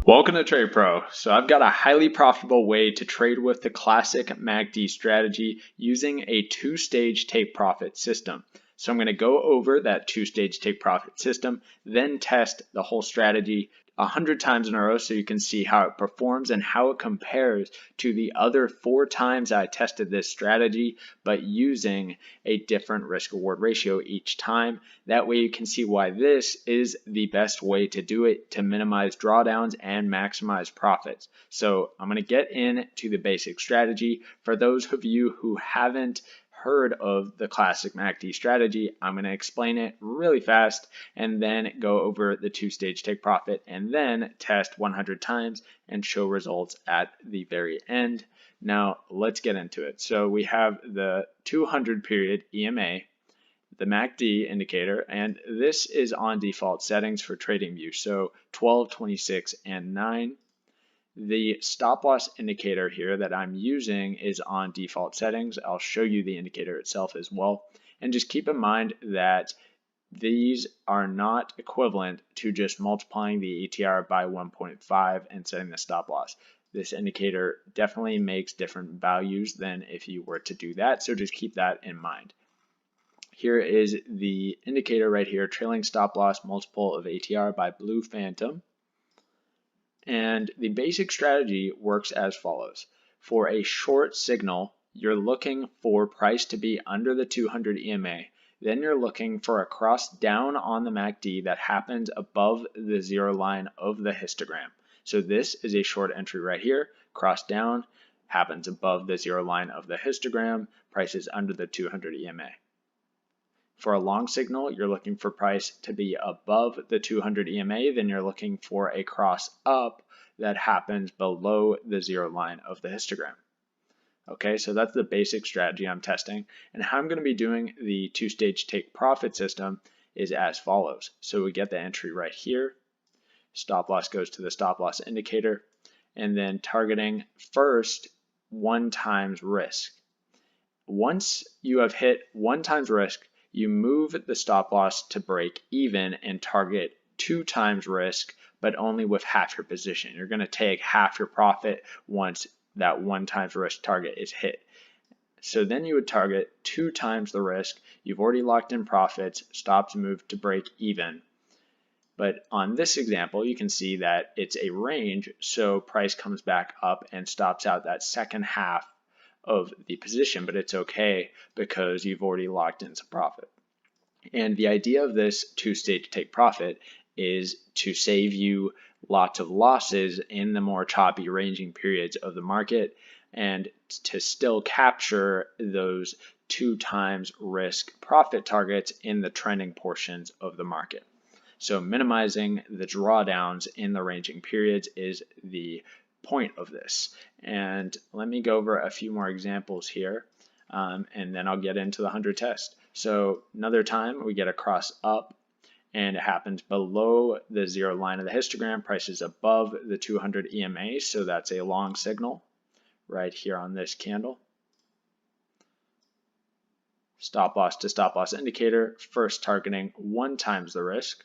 Welcome to Trade Pro. So I've got a highly profitable way to trade with the classic MACD strategy using a two-stage take profit system. So I'm going to go over that two-stage take profit system, then test the whole strategy 100 times in a row so you can see how it performs and how it compares to the other 4 times I tested this strategy, but using a different risk reward ratio each time. That way you can see why this is the best way to do it to minimize drawdowns and maximize profits. So I'm going to get into the basic strategy. For those of you who haven't heard of the classic MACD strategy, I'm going to explain it really fast and then go over the two-stage take profit and then test 100 times and show results at the very end. Now let's get into it. So we have the 200 period EMA, the MACD indicator, and this is on default settings for TradingView, so 12, 26, and 9. The stop loss indicator here that I'm using is on default settings. I'll show you the indicator itself as well. And just keep in mind that these are not equivalent to just multiplying the ATR by 1.5 and setting the stop loss. This indicator definitely makes different values than if you were to do that, so just keep that in mind. Here is the indicator right here, trailing stop loss multiple of ATR by Blue Phantom. And the basic strategy works as follows. For a short signal, you're looking for price to be under the 200 EMA. Then you're looking for a cross down on the MACD that happens above the zero line of the histogram. So this is a short entry right here. Cross down happens above the zero line of the histogram. Price is under the 200 EMA. For a long signal, you're looking for price to be above the 200 EMA, then you're looking for a cross up that happens below the zero line of the histogram. Okay, so that's the basic strategy I'm testing. And how I'm going to be doing the two-stage take profit system is as follows. So we get the entry right here. Stop loss goes to the stop loss indicator, and then targeting first 1 times risk. Once you have hit 1 times risk, you move the stop loss to break even and target 2 times risk, but only with half your position. You're going to take half your profit once that 1 times risk target is hit. So then you would target 2 times the risk. You've already locked in profits, stops move to break even. But on this example, you can see that it's a range, so price comes back up and stops out that second half of the position, but it's okay because you've already locked in some profit. And the idea of this two-stage take profit is to save you lots of losses in the more choppy ranging periods of the market and to still capture those 2 times risk profit targets in the trending portions of the market. So minimizing the drawdowns in the ranging periods is the point of this. And let me go over a few more examples here, and then I'll get into the 100 test. So another time we get a cross up and it happens below the zero line of the histogram. Price is above the 200 EMA, so that's a long signal right here on this candle. Stop loss to stop loss indicator, first targeting 1 times the risk.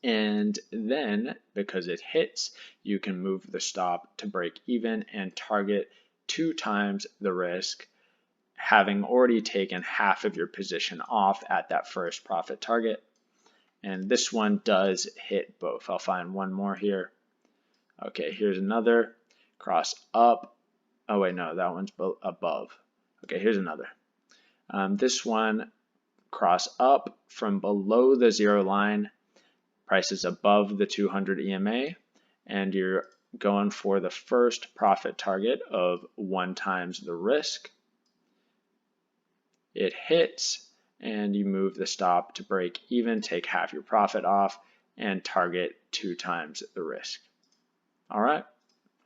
And then, because it hits, you can move the stop to break even and target 2 times the risk, having already taken half of your position off at that first profit target. And this one does hit both. I'll find one more here. Okay, here's another. Cross up. Oh wait, no, that one's above. Okay, here's another. This one, cross up from below the zero line. Price is above the 200 EMA, and you're going for the first profit target of 1 times the risk. It hits, and you move the stop to break even, take half your profit off, and target 2 times the risk. All right.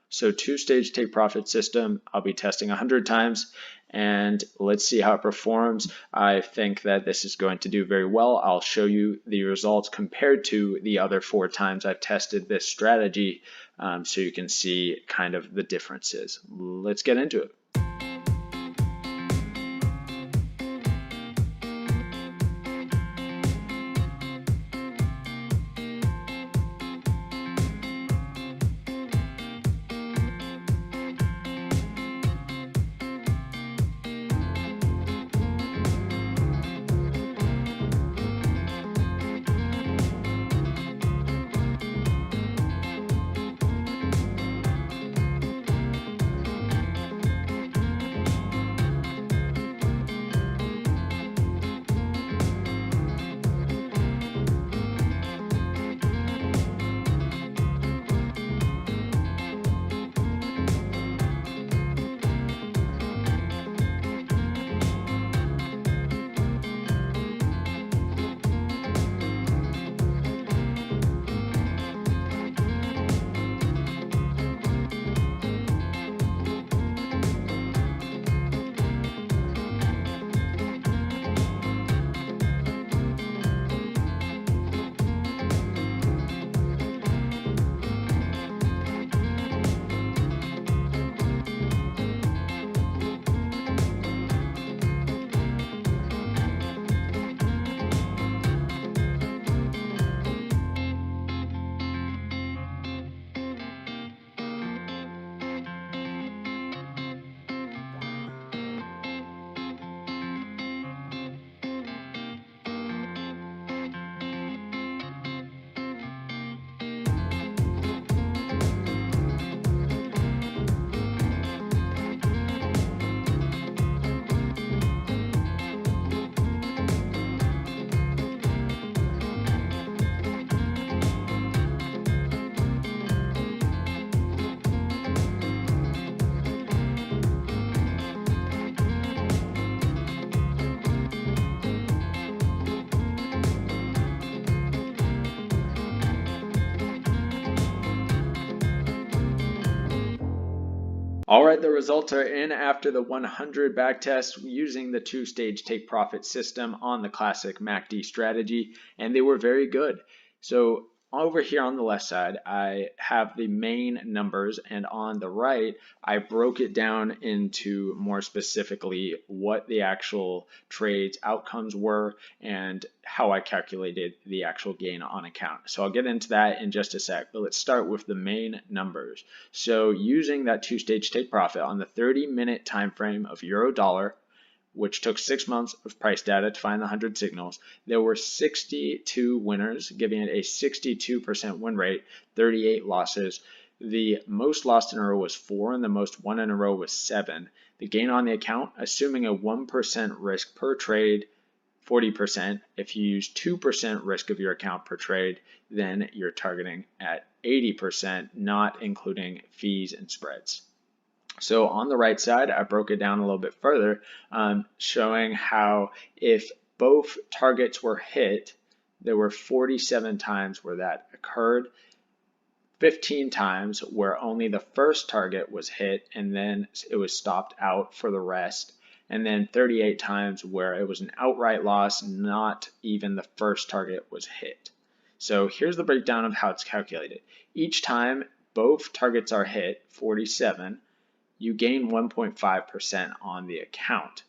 So two-stage take profit system, I'll be testing 100 times and let's see how it performs. I think that this is going to do very well. I'll show you the results compared to the other 4 times I've tested this strategy so you can see kind of the differences. Let's get into it. All right, the results are in after the 100 backtest using the two-stage take profit system on the classic MACD strategy, and they were very good. So over here on the left side, I have the main numbers, and on the right, I broke it down into more specifically what the actual trades outcomes were and how I calculated the actual gain on account. So I'll get into that in just a sec, but let's start with the main numbers. So using that two-stage take profit on the 30-minute time frame of euro dollar, which took 6 months of price data to find the 100 signals, there were 62 winners, giving it a 62% win rate, 38 losses. The most lost in a row was 4, and the most won in a row was 7. The gain on the account, assuming a 1% risk per trade, 40%. If you use 2% risk of your account per trade, then you're targeting at 80%, not including fees and spreads. So on the right side, I broke it down a little bit further, showing how if both targets were hit, there were 47 times where that occurred, 15 times where only the first target was hit and then it was stopped out for the rest, and then 38 times where it was an outright loss, not even the first target was hit. So here's the breakdown of how it's calculated. Each time both targets are hit, 47, you gain 1.5% on the account,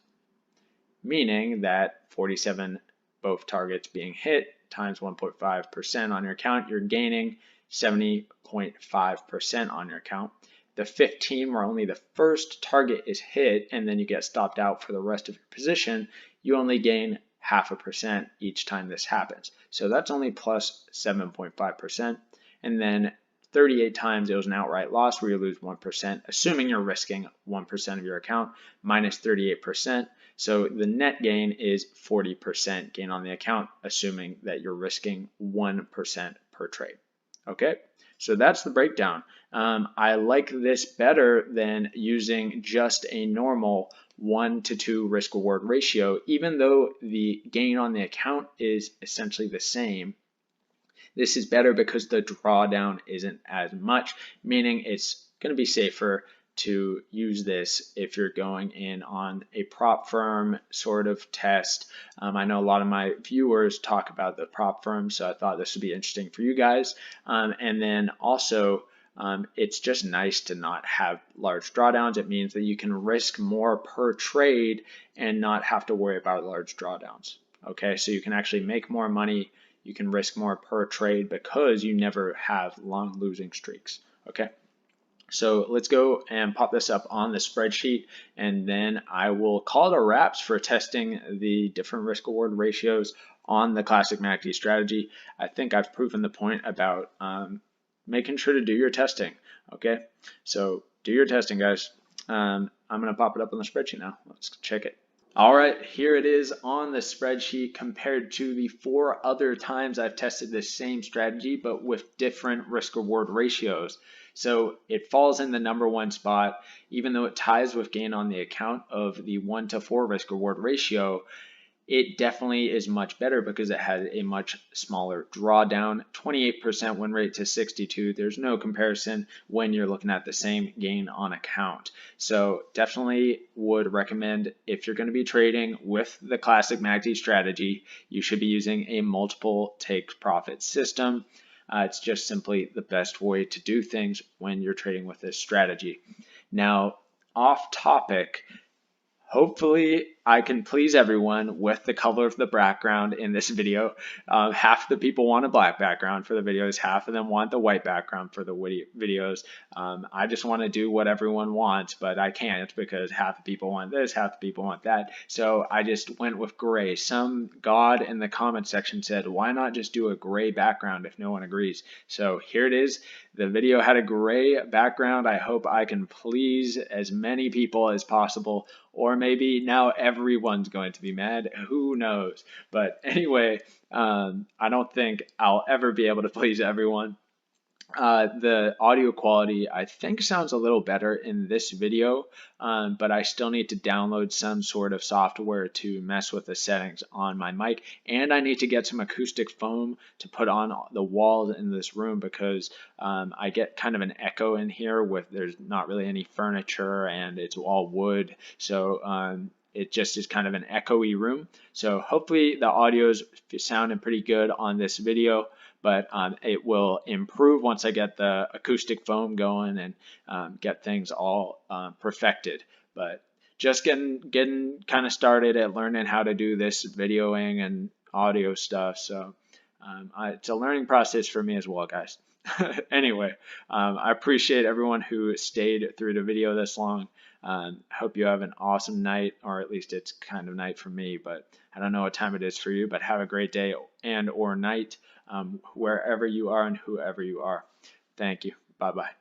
meaning that 47 both targets being hit times 1.5% on your account, you're gaining 70.5% on your account. The 15 where only the first target is hit and then you get stopped out for the rest of your position, you only gain 0.5% each time this happens. So that's only plus 7.5%. And then 38 times it was an outright loss where you lose 1%, assuming you're risking 1% of your account, minus 38%. So the net gain is 40% gain on the account, assuming that you're risking 1% per trade. Okay, so that's the breakdown. I like this better than using just a normal 1 to 2 risk reward ratio, even though the gain on the account is essentially the same. This is better because the drawdown isn't as much, meaning it's going to be safer to use this if you're going in on a prop firm sort of test. I know a lot of my viewers talk about the prop firm, so I thought this would be interesting for you guys. And then also, it's just nice to not have large drawdowns. It means that you can risk more per trade and not have to worry about large drawdowns. Okay, so you can actually make more money. You can risk more per trade because you never have long losing streaks. Okay, so let's go and pop this up on the spreadsheet, and then I will call it a wraps for testing the different risk reward ratios on the classic MACD strategy. I think I've proven the point about making sure to do your testing. Okay, so do your testing, guys. I'm going to pop it up on the spreadsheet now. Let's check it. All right, here it is on the spreadsheet compared to the 4 other times I've tested this same strategy, but with different risk reward ratios. So it falls in the number 1 spot, even though it ties with gain on the account of the 1 to 4 risk reward ratio. It definitely is much better because it has a much smaller drawdown, 28% win rate to 62. There's no comparison when you're looking at the same gain on account. So definitely would recommend, if you're going to be trading with the classic MACD strategy, you should be using a multiple take profit system. It's just simply the best way to do things when you're trading with this strategy. Now, off topic, hopefully I can please everyone with the color of the background in this video. Half the people want a black background for the videos, half of them want the white background for the videos. I just want to do what everyone wants, but I can't because half the people want this, half the people want that. So I just went with gray. Some god in the comment section said, why not just do a gray background if no one agrees? So here it is. The video had a gray background. I hope I can please as many people as possible, or maybe now everyone's going to be mad. Who knows? But anyway, I don't think I'll ever be able to please everyone. The audio quality I think sounds a little better in this video, but I still need to download some sort of software to mess with the settings on my mic, and I need to get some acoustic foam to put on the walls in this room because I get kind of an echo in here with there's not really any furniture and it's all wood, so it just is kind of an echoey room. So hopefully the audio is sounding pretty good on this video, but it will improve once I get the acoustic foam going and get things all perfected. But just getting kind of started at learning how to do this videoing and audio stuff. So it's a learning process for me as well, guys. Anyway, I appreciate everyone who stayed through the video this long. Hope you have an awesome night, or at least it's kind of night for me, but I don't know what time it is for you, but have a great day and or night, wherever you are and whoever you are. Thank you. Bye-bye.